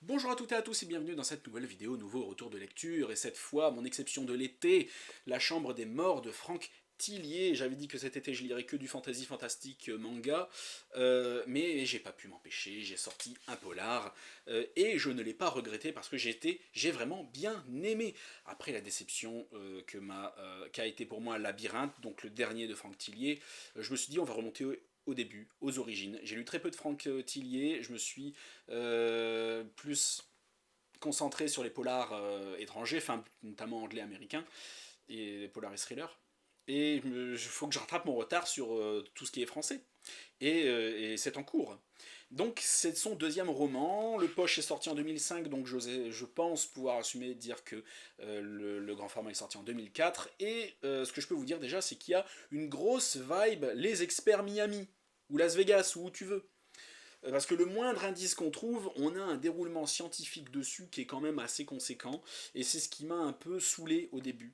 Bonjour à toutes et à tous et bienvenue dans cette nouvelle vidéo, nouveau retour de lecture, et cette fois, mon exception de l'été, La Chambre des Morts de Franck Tillier. J'avais dit que cet été je lirais que du fantasy fantastique manga, mais j'ai pas pu m'empêcher, j'ai sorti un polar, et je ne l'ai pas regretté parce que j'ai vraiment bien aimé. Après la déception qu'a été pour moi Labyrinthe, donc le dernier de Franck Tillier, je me suis dit on va remonter au début, aux origines. J'ai lu très peu de Franck Tillier, je me suis plus concentré sur les polars étrangers, enfin notamment anglais-américains, et les polars et thrillers. Et il faut que je rattrape mon retard sur tout ce qui est français. Et c'est en cours. Donc c'est son deuxième roman, Le Poche est sorti en 2005, donc je pense pouvoir assumer de dire que le grand format est sorti en 2004, et ce que je peux vous dire déjà c'est qu'il y a une grosse vibe les experts Miami, ou Las Vegas, ou où tu veux. Parce que le moindre indice qu'on trouve, on a un déroulement scientifique dessus qui est quand même assez conséquent, et c'est ce qui m'a un peu saoulé au début.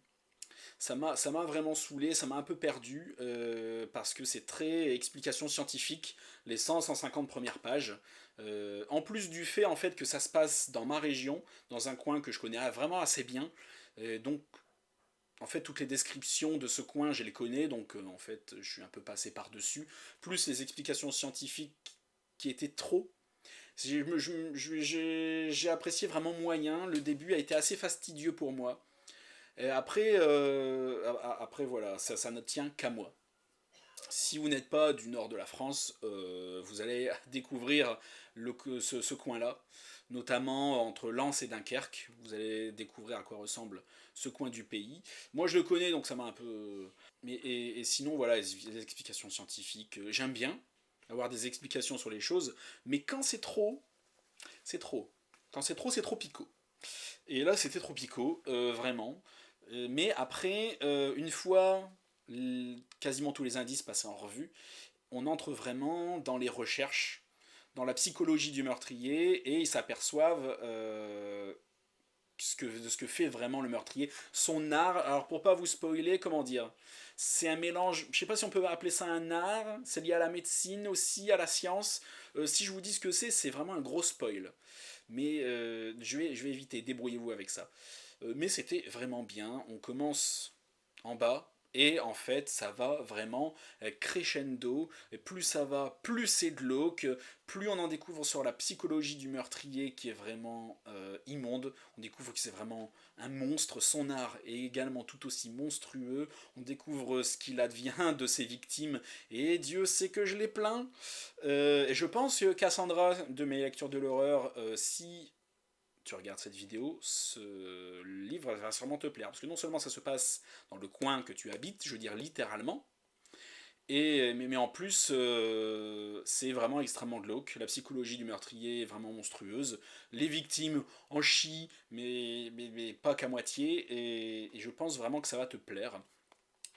Ça m'a vraiment saoulé, ça m'a un peu perdu, parce que c'est très explication scientifique, les 100-150 premières pages. En plus du fait en fait que ça se passe dans ma région, dans un coin que je connais vraiment assez bien, donc en fait toutes les descriptions de ce coin je les connais, donc en fait je suis un peu passé par-dessus, plus les explications scientifiques qui étaient trop. J'ai apprécié vraiment moyen, le début a été assez fastidieux pour moi. Et après voilà, ça ne tient qu'à moi. Si vous n'êtes pas du nord de la France, vous allez découvrir ce coin-là, notamment entre Lens et Dunkerque. Vous allez découvrir à quoi ressemble ce coin du pays. Moi, je le connais, donc ça m'a un peu. Et sinon, voilà, les explications scientifiques, j'aime bien avoir des explications sur les choses, mais quand c'est trop, c'est trop. Quand c'est trop picot. Et là, c'était trop picot, vraiment. Mais après, une fois quasiment tous les indices passés en revue, on entre vraiment dans les recherches, dans la psychologie du meurtrier, et ils s'aperçoivent de ce que fait vraiment le meurtrier. Son art, alors pour pas vous spoiler, comment dire, c'est un mélange, je sais pas si on peut appeler ça un art, c'est lié à la médecine aussi, à la science. Si je vous dis ce que c'est vraiment un gros spoil. Mais je vais éviter, débrouillez-vous avec ça. Mais c'était vraiment bien, on commence en bas, et en fait, ça va vraiment crescendo. Et plus ça va, plus c'est glauque, plus on en découvre sur la psychologie du meurtrier qui est vraiment immonde. On découvre que c'est vraiment un monstre. Son art est également tout aussi monstrueux. On découvre ce qu'il advient de ses victimes. Et Dieu sait que je les plains. Et je pense que Cassandra, de mes lectures de l'horreur, si tu regardes cette vidéo, ce livre va sûrement te plaire. Parce que non seulement ça se passe dans le coin que tu habites, je veux dire littéralement, mais en plus, c'est vraiment extrêmement glauque. La psychologie du meurtrier est vraiment monstrueuse. Les victimes en chient, mais pas qu'à moitié. Et je pense vraiment que ça va te plaire.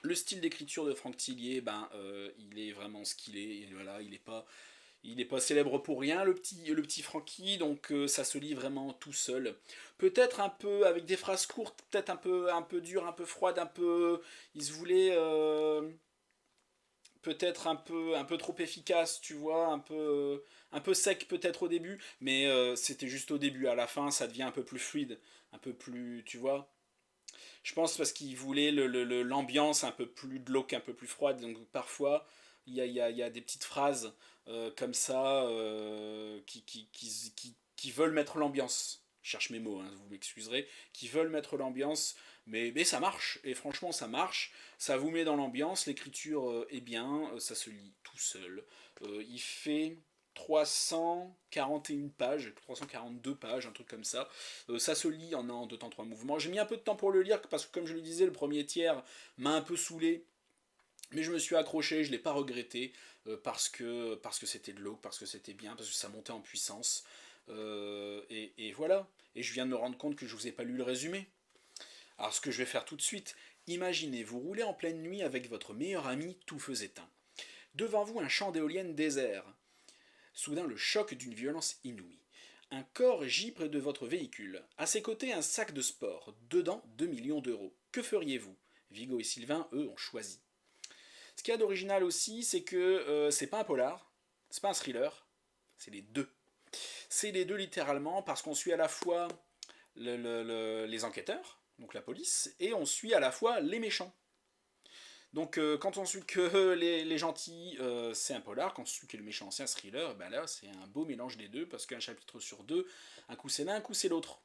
Le style d'écriture de Franck Tillier, il est vraiment ce qu'il est. Et voilà, il n'est pas célèbre pour rien, le petit Francky, donc ça se lit vraiment tout seul. Peut-être un peu avec des phrases courtes, peut-être un peu dur, un peu froide, un peu. Il se voulait peut-être un peu trop efficace, tu vois, un peu sec peut-être au début, mais c'était juste au début. À la fin, ça devient un peu plus fluide, un peu plus, tu vois. Je pense parce qu'il voulait l'ambiance un peu plus glauque, un peu plus froide. Donc parfois, il y a des petites phrases comme ça qui veulent mettre l'ambiance. Je cherche mes mots, hein, vous m'excuserez. Qui veulent mettre l'ambiance, mais ça marche. Et franchement, ça marche. Ça vous met dans l'ambiance. L'écriture est bien. Ça se lit tout seul. Il fait 341 pages, 342 pages, un truc comme ça. Ça se lit en un, deux temps, trois mouvements. J'ai mis un peu de temps pour le lire parce que, comme je le disais, le premier tiers m'a un peu saoulé. Mais je me suis accroché, je ne l'ai pas regretté parce que c'était de l'eau, parce que c'était bien, parce que ça montait en puissance. Et voilà. Et je viens de me rendre compte que je ne vous ai pas lu le résumé. Alors ce que je vais faire tout de suite, imaginez, vous roulez en pleine nuit avec votre meilleur ami, tout feu éteint. Devant vous un champ d'éoliennes désert. Soudain le choc d'une violence inouïe. Un corps gît près de votre véhicule. À ses côtés, un sac de sport. Dedans, 2 millions d'euros. Que feriez-vous? Vigo et Sylvain, eux, ont choisi. Ce qu'il y a d'original aussi, c'est que c'est pas un polar, c'est pas un thriller, c'est les deux. C'est les deux littéralement, parce qu'on suit à la fois les enquêteurs, donc la police, et on suit à la fois les méchants. Donc quand on suit que les gentils, c'est un polar, quand on suit que le méchant, c'est un thriller, ben là c'est un beau mélange des deux, parce qu'un chapitre sur deux, un coup c'est l'un, un coup c'est l'autre.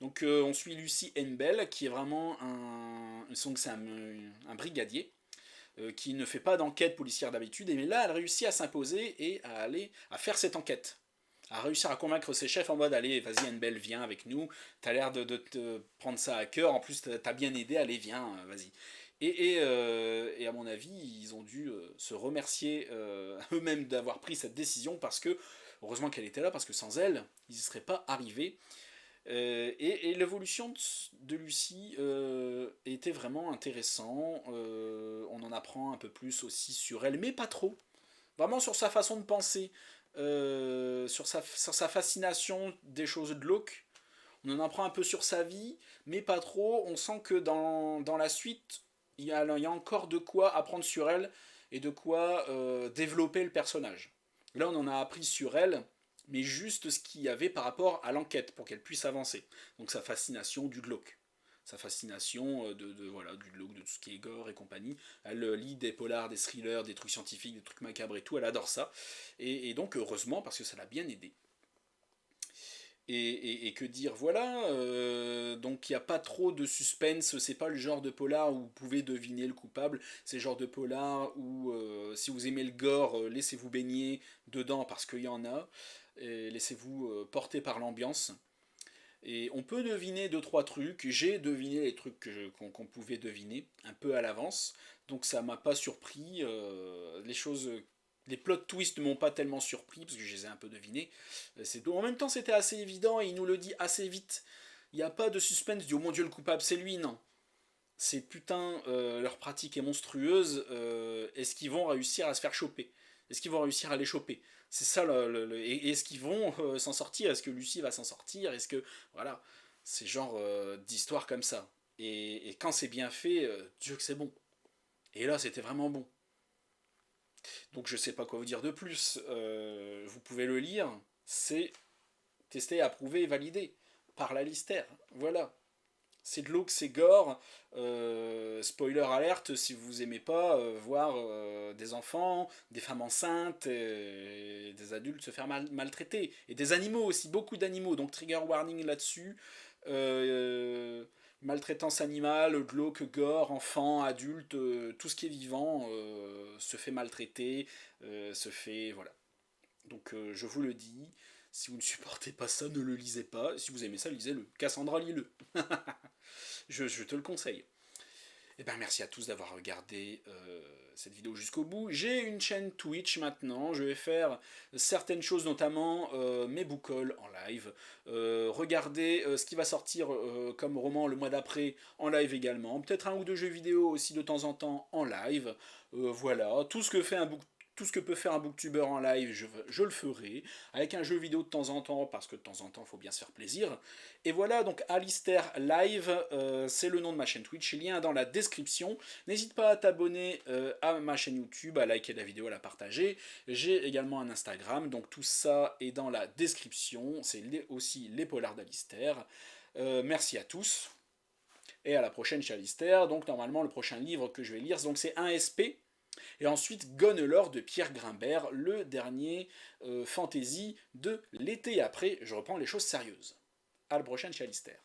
Donc on suit Lucy Enbel, qui est vraiment un brigadier, qui ne fait pas d'enquête policière d'habitude, mais là elle réussit à s'imposer et à faire cette enquête. À réussir à convaincre ses chefs en mode allez, vas-y Enbel, viens avec nous, t'as l'air de te prendre ça à cœur, en plus t'as bien aidé, allez, viens, vas-y. Et à mon avis, ils ont dû se remercier eux-mêmes d'avoir pris cette décision parce que, heureusement qu'elle était là, parce que sans elle, ils n'y seraient pas arrivés. Et l'évolution de Lucie était vraiment intéressant. On en apprend un peu plus aussi sur elle, mais pas trop. Vraiment sur sa façon de penser, sur sa fascination des choses glauques. On en apprend un peu sur sa vie, mais pas trop. On sent que dans la suite, il y a encore de quoi apprendre sur elle et de quoi développer le personnage. Là, on en a appris sur elle, mais juste ce qu'il y avait par rapport à l'enquête pour qu'elle puisse avancer. Donc sa fascination du glauque. Sa fascination voilà, du glauque, de tout ce qui est gore et compagnie. Elle lit des polars, des thrillers, des trucs scientifiques, des trucs macabres et tout. Elle adore ça. Et donc, heureusement, parce que ça l'a bien aidé. Et que dire, voilà, donc il n'y a pas trop de suspense, c'est pas le genre de polar où vous pouvez deviner le coupable, c'est le genre de polar où si vous aimez le gore, laissez-vous baigner dedans parce qu'il y en a, et laissez-vous porter par l'ambiance. Et on peut deviner deux trois trucs, j'ai deviné les trucs qu'on pouvait deviner un peu à l'avance, donc ça m'a pas surpris, les plot twists ne m'ont pas tellement surpris parce que je les ai un peu devinés. En même temps, c'était assez évident et il nous le dit assez vite. Il n'y a pas de suspense du oh mon dieu, le coupable c'est lui, non. C'est putain, leur pratique est monstrueuse. Est-ce qu'ils vont réussir à se faire choper? Est-ce qu'ils vont réussir à les choper? C'est ça, et est-ce qu'ils vont s'en sortir? Est-ce que Lucie va s'en sortir? Est-ce que. Voilà. C'est genre d'histoire comme ça. Et quand c'est bien fait, Dieu que c'est bon. Et là, c'était vraiment bon. Donc je sais pas quoi vous dire de plus. Vous pouvez le lire. C'est testé, approuvé et validé par la Lister. Voilà. C'est de l'eau que c'est gore. Spoiler alerte si vous aimez pas voir des enfants, des femmes enceintes, et des adultes se faire maltraiter. Et des animaux aussi, beaucoup d'animaux. Donc trigger warning là-dessus. Euh, Maltraitance animale, glauque, gore, enfants, adultes, tout ce qui est vivant se fait maltraiter, se fait. Voilà. Donc je vous le dis, si vous ne supportez pas ça, ne le lisez pas. Si vous aimez ça, lisez-le. Cassandra, lis-le. Je te le conseille. Et ben merci à tous d'avoir regardé cette vidéo jusqu'au bout. J'ai une chaîne Twitch maintenant, je vais faire certaines choses, notamment mes book hauls en live. Regardez ce qui va sortir comme roman le mois d'après en live également. Peut-être un ou deux jeux vidéo aussi de temps en temps en live. Voilà, tout ce que peut faire un booktuber en live, je le ferai, avec un jeu vidéo de temps en temps, parce que de temps en temps, il faut bien se faire plaisir. Et voilà, donc Alistair Live, c'est le nom de ma chaîne Twitch, lien dans la description. N'hésite pas à t'abonner à ma chaîne YouTube, à liker la vidéo, à la partager. J'ai également un Instagram, donc tout ça est dans la description. C'est aussi les polars d'Alistair. Merci à tous, et à la prochaine chez Alistair. Donc normalement, le prochain livre que je vais lire, donc c'est 1SP. Et ensuite, Gonelore de Pierre Grimbert, le dernier fantasy de l'été. Après, je reprends les choses sérieuses. À la prochaine chez Alistair.